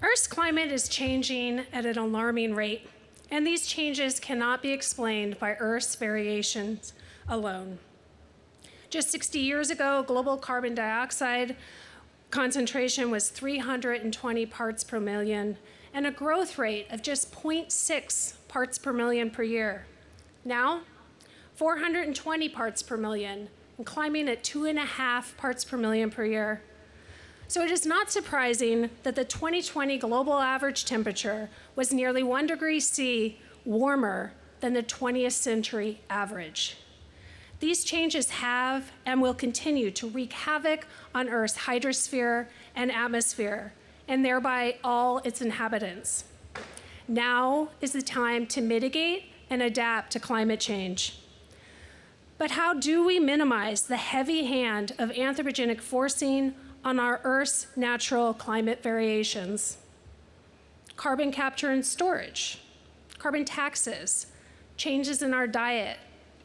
Earth's climate is changing at an alarming rate, and these changes cannot be explained by Earth's variations alone. Just 60 years ago, global carbon dioxide concentration was 320 parts per million, and a growth rate of just 0.6 parts per million per year. Now, 420 parts per million, and climbing at 2.5 parts per million per year. So it is not surprising that the 2020 global average temperature was nearly 1 degree C warmer than the 20th century average. These changes have and will continue to wreak havoc on Earth's hydrosphere and atmosphere, and thereby all its inhabitants. Now is the time to mitigate and adapt to climate change. But how do we minimize the heavy hand of anthropogenic forcing on our Earth's natural climate variations? Carbon capture and storage, carbon taxes, changes in our diet,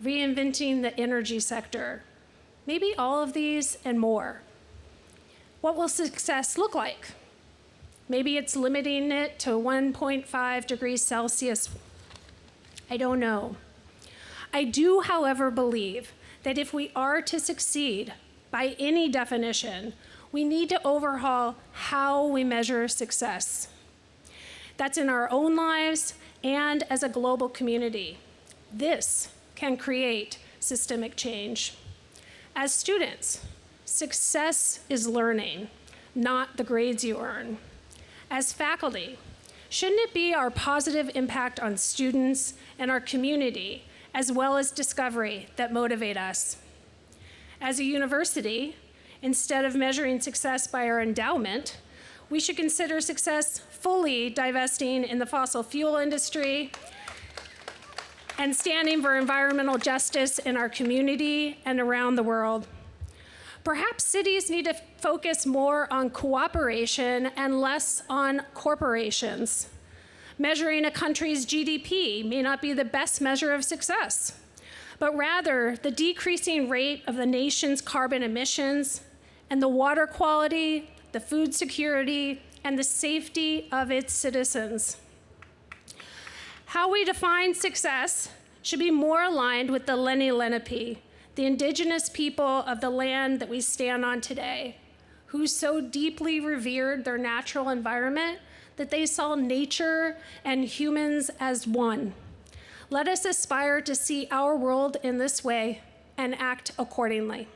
reinventing the energy sector, maybe all of these and more. What will success look like? Maybe it's limiting it to 1.5 degrees Celsius. I don't know. I do, however, believe that if we are to succeed by any definition, we need to overhaul how we measure success. That's in our own lives and as a global community. This can create systemic change. As students, success is learning, not the grades you earn. As faculty, shouldn't it be our positive impact on students and our community, as well as discovery, that motivate us? As a university, instead of measuring success by our endowment, we should consider success fully divesting in the fossil fuel industry and standing for environmental justice in our community and around the world. Perhaps cities need to focus more on cooperation and less on corporations. Measuring a country's GDP may not be the best measure of success, but rather the decreasing rate of the nation's carbon emissions and the water quality, the food security, and the safety of its citizens. How we define success should be more aligned with the Lenni Lenape, the indigenous people of the land that we stand on today, who so deeply revered their natural environment that they saw nature and humans as one. Let us aspire to see our world in this way and act accordingly.